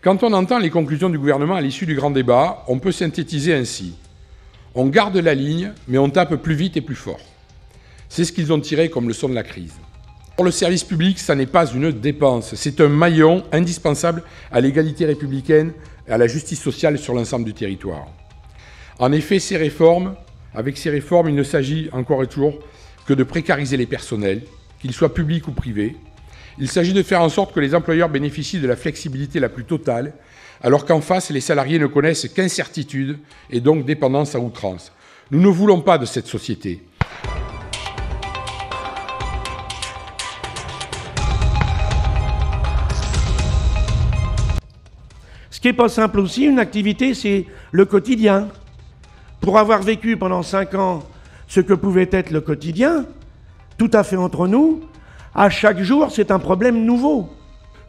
Quand on entend les conclusions du gouvernement à l'issue du grand débat, on peut synthétiser ainsi. On garde la ligne, mais on tape plus vite et plus fort. C'est ce qu'ils ont tiré comme leçon de la crise. Pour le service public, ça n'est pas une dépense, c'est un maillon indispensable à l'égalité républicaine et à la justice sociale sur l'ensemble du territoire. En effet, avec ces réformes, il ne s'agit encore et toujours que de précariser les personnels, qu'ils soient publics ou privés. Il s'agit de faire en sorte que les employeurs bénéficient de la flexibilité la plus totale, alors qu'en face, les salariés ne connaissent qu'incertitude et donc dépendance à outrance. Nous ne voulons pas de cette société. Ce qui n'est pas simple aussi, une activité, c'est le quotidien. Pour avoir vécu pendant 5 ans ce que pouvait être le quotidien, tout à fait entre nous, à chaque jour, c'est un problème nouveau.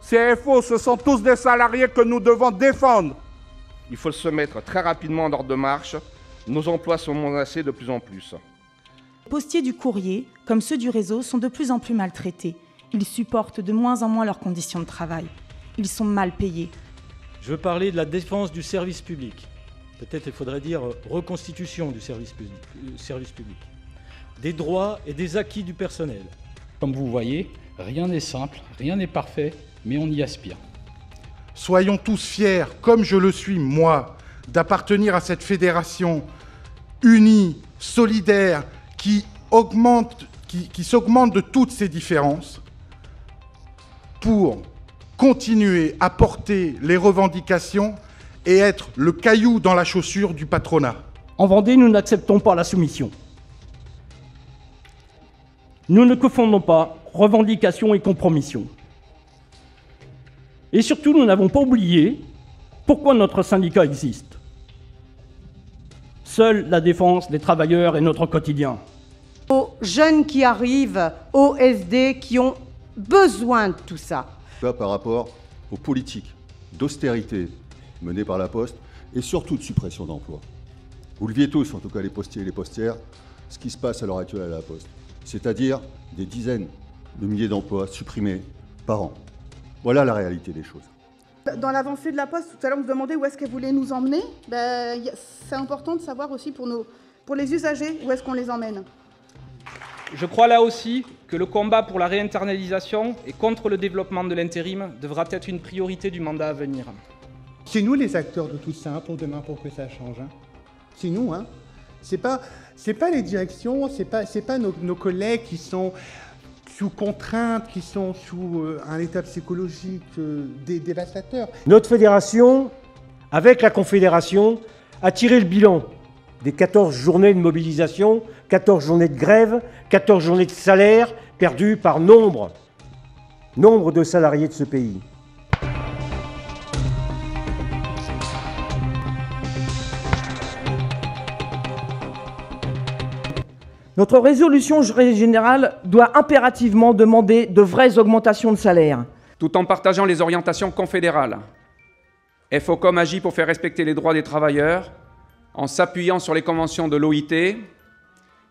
C'est faux, ce sont tous des salariés que nous devons défendre. Il faut se mettre très rapidement en ordre de marche. Nos emplois sont menacés de plus en plus. Les postiers du courrier, comme ceux du réseau, sont de plus en plus maltraités. Ils supportent de moins en moins leurs conditions de travail. Ils sont mal payés. Je veux parler de la défense du service public. Peut-être il faudrait dire reconstitution du service public. Des droits et des acquis du personnel. Comme vous voyez, rien n'est simple, rien n'est parfait, mais on y aspire. Soyons tous fiers, comme je le suis moi, d'appartenir à cette fédération unie, solidaire, qui s'augmente de toutes ces différences pour continuer à porter les revendications et être le caillou dans la chaussure du patronat. En Vendée, nous n'acceptons pas la soumission. Nous ne confondons pas revendication et compromission. Et surtout, nous n'avons pas oublié pourquoi notre syndicat existe. Seule la défense des travailleurs est notre quotidien. Aux jeunes qui arrivent, aux SD qui ont besoin de tout ça. Par rapport aux politiques d'austérité menées par la Poste et surtout de suppression d'emplois. Vous le leviez tous, en tout cas les postiers et les postières, ce qui se passe à l'heure actuelle à la Poste. C'est-à-dire des dizaines de milliers d'emplois supprimés par an. Voilà la réalité des choses. Dans l'avancée de la Poste, tout à l'heure on se demandait où est-ce qu'elle voulait nous emmener. C'est important de savoir aussi pour les usagers où est-ce qu'on les emmène. Je crois là aussi que le combat pour la réinternalisation et contre le développement de l'intérim devra être une priorité du mandat à venir. C'est nous les acteurs de tout ça pour demain, pour que ça change. C'est nous, hein. C'est pas les directions, c'est pas nos collègues qui sont sous contrainte, qui sont sous un état psychologique dévastateur. Notre fédération, avec la Confédération, a tiré le bilan des 14 journées de mobilisation, 14 journées de grève, 14 journées de salaire perdues par nombre de salariés de ce pays. Notre résolution générale doit impérativement demander de vraies augmentations de salaire. Tout en partageant les orientations confédérales, FOCOM agit pour faire respecter les droits des travailleurs, en s'appuyant sur les conventions de l'OIT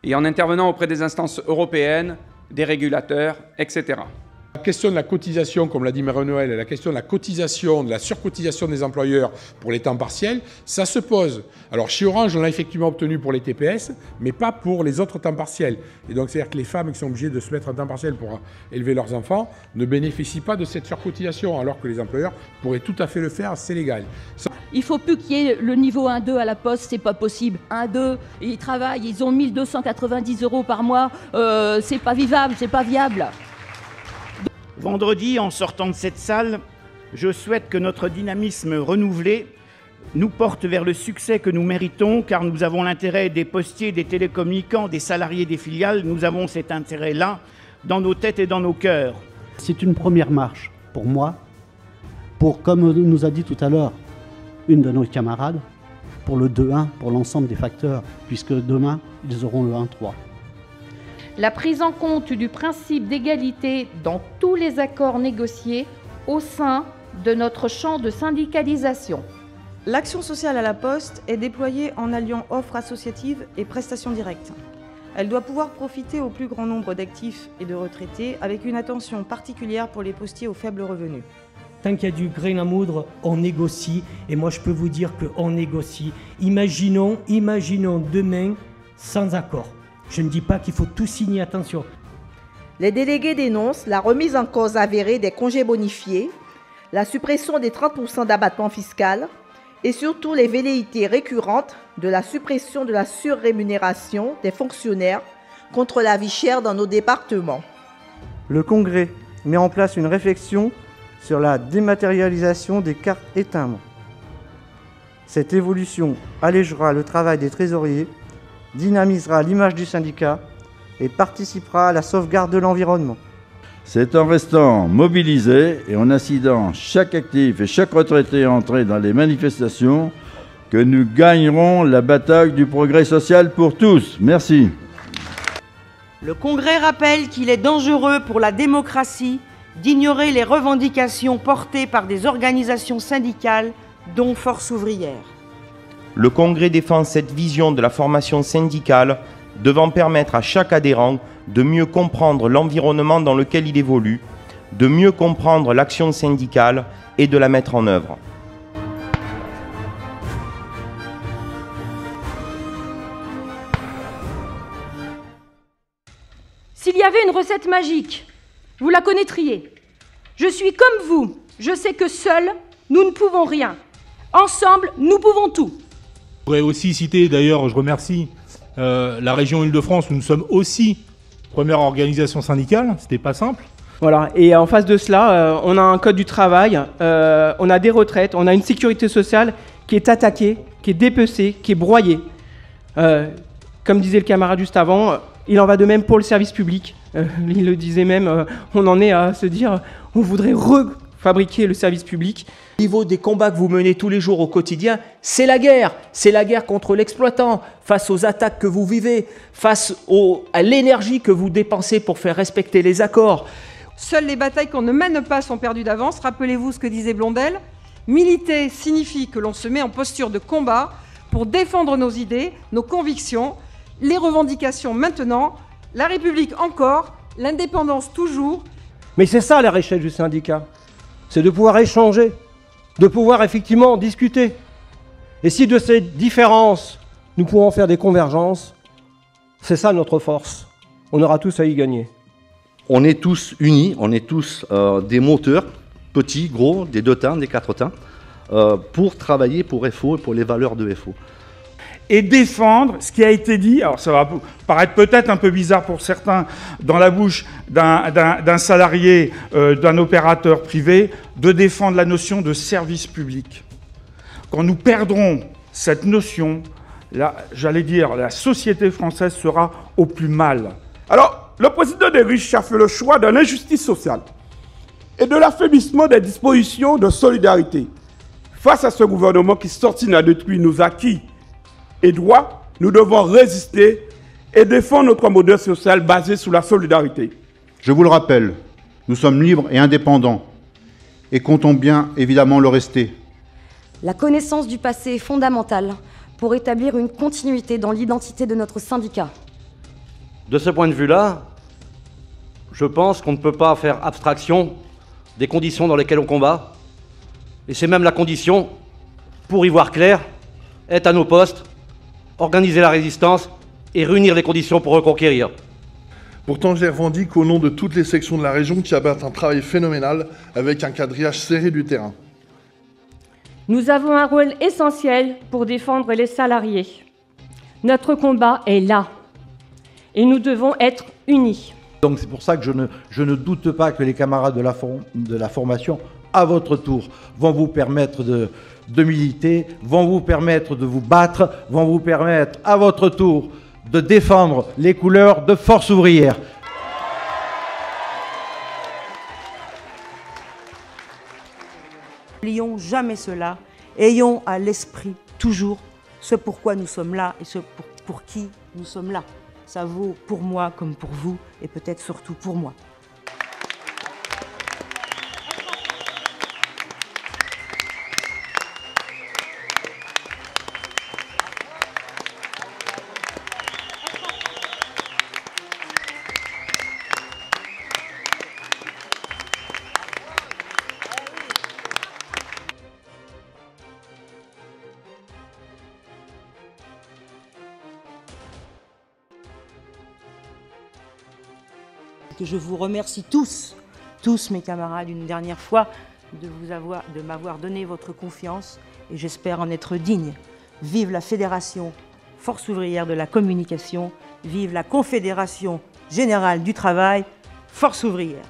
et en intervenant auprès des instances européennes, des régulateurs, etc. La question de la cotisation, comme l'a dit Marie-Noëlle, la question de la cotisation, de la surcotisation des employeurs pour les temps partiels, ça se pose. Alors chez Orange, on l'a effectivement obtenu pour les TPS, mais pas pour les autres temps partiels. Et donc c'est-à-dire que les femmes qui sont obligées de se mettre en temps partiel pour élever leurs enfants ne bénéficient pas de cette surcotisation, alors que les employeurs pourraient tout à fait le faire, c'est légal. Il ne faut plus qu'il y ait le niveau 1-2 à la Poste, c'est pas possible. 1-2, ils travaillent, ils ont 1 290 € par mois, c'est pas vivable, c'est pas viable. Vendredi, en sortant de cette salle, je souhaite que notre dynamisme renouvelé nous porte vers le succès que nous méritons, car nous avons l'intérêt des postiers, des télécommunicants, des salariés des filiales. Nous avons cet intérêt-là dans nos têtes et dans nos cœurs. C'est une première marche pour moi, pour, comme nous a dit tout à l'heure une de nos camarades, pour le 2-1, pour l'ensemble des facteurs, puisque demain, ils auront le 1-3. La prise en compte du principe d'égalité dans tous les accords négociés au sein de notre champ de syndicalisation. L'action sociale à la Poste est déployée en alliant offres associatives et prestations directes. Elle doit pouvoir profiter au plus grand nombre d'actifs et de retraités avec une attention particulière pour les postiers aux faibles revenus. Tant qu'il y a du grain à moudre, on négocie. Et moi, je peux vous dire qu'on négocie. Imaginons demain sans accord. Je ne dis pas qu'il faut tout signer, attention. Les délégués dénoncent la remise en cause avérée des congés bonifiés, la suppression des 30% d'abattement fiscal et surtout les velléités récurrentes de la suppression de la surrémunération des fonctionnaires contre la vie chère dans nos départements. Le Congrès met en place une réflexion sur la dématérialisation des cartes et timbres. Cette évolution allégera le travail des trésoriers, dynamisera l'image du syndicat et participera à la sauvegarde de l'environnement. C'est en restant mobilisés et en incitant chaque actif et chaque retraité à entrer dans les manifestations que nous gagnerons la bataille du progrès social pour tous. Merci. Le Congrès rappelle qu'il est dangereux pour la démocratie d'ignorer les revendications portées par des organisations syndicales, dont Force ouvrière. Le Congrès défend cette vision de la formation syndicale devant permettre à chaque adhérent de mieux comprendre l'environnement dans lequel il évolue, de mieux comprendre l'action syndicale et de la mettre en œuvre. S'il y avait une recette magique, vous la connaîtriez. Je suis comme vous, je sais que seuls, nous ne pouvons rien. Ensemble, nous pouvons tout. Je pourrais aussi citer, d'ailleurs, je remercie la région Île-de-France où nous sommes aussi première organisation syndicale, c'était pas simple. Voilà, et en face de cela, on a un code du travail, on a des retraites, on a une sécurité sociale qui est attaquée, qui est dépecée, qui est broyée. Comme disait le camarade juste avant, il en va de même pour le service public. Il le disait même, on en est à se dire, on voudrait refabriquer le service public. Au niveau des combats que vous menez tous les jours au quotidien, c'est la guerre contre l'exploitant, face aux attaques que vous vivez, face à l'énergie que vous dépensez pour faire respecter les accords. Seules les batailles qu'on ne mène pas sont perdues d'avance. Rappelez-vous ce que disait Blondel. Militer signifie que l'on se met en posture de combat pour défendre nos idées, nos convictions, les revendications maintenant, la République encore, l'indépendance toujours. Mais c'est ça la richesse du syndicat, c'est de pouvoir échanger, de pouvoir effectivement discuter. Et si de ces différences, nous pouvons faire des convergences, c'est ça notre force. On aura tous à y gagner. On est tous unis, on est tous des moteurs, petits, gros, des 2 temps, des 4 temps, pour travailler pour FO et pour les valeurs de FO. Et défendre ce qui a été dit, alors ça va paraître peut-être un peu bizarre pour certains, dans la bouche d'un salarié, d'un opérateur privé, de défendre la notion de service public. Quand nous perdrons cette notion, là, j'allais dire, la société française sera au plus mal. Alors, le président des riches a fait le choix de l'injustice sociale et de l'affaiblissement des dispositions de solidarité. Face à ce gouvernement qui s'obstine à détruire nos acquis et droits, nous devons résister et défendre notre modèle social basé sur la solidarité. Je vous le rappelle, nous sommes libres et indépendants et comptons bien évidemment le rester. La connaissance du passé est fondamentale pour établir une continuité dans l'identité de notre syndicat. De ce point de vue-là, je pense qu'on ne peut pas faire abstraction des conditions dans lesquelles on combat. Et c'est même la condition, pour y voir clair, être à nos postes, organiser la résistance et réunir les conditions pour reconquérir. Pourtant, je les revendique au nom de toutes les sections de la région qui abattent un travail phénoménal avec un quadrillage serré du terrain. Nous avons un rôle essentiel pour défendre les salariés. Notre combat est là et nous devons être unis. Donc c'est pour ça que je ne doute pas que les camarades de la formation, à votre tour, vont vous permettre de militer, vont vous permettre de vous battre, vont vous permettre à votre tour de défendre les couleurs de Force ouvrière. N'oublions jamais cela, ayons à l'esprit toujours ce pourquoi nous sommes là et ce pour qui nous sommes là. Ça vaut pour moi comme pour vous et peut-être surtout pour moi. que je vous remercie tous mes camarades, une dernière fois, de m'avoir donné votre confiance et j'espère en être digne. Vive la Fédération Force ouvrière de la communication, vive la Confédération générale du travail, Force ouvrière.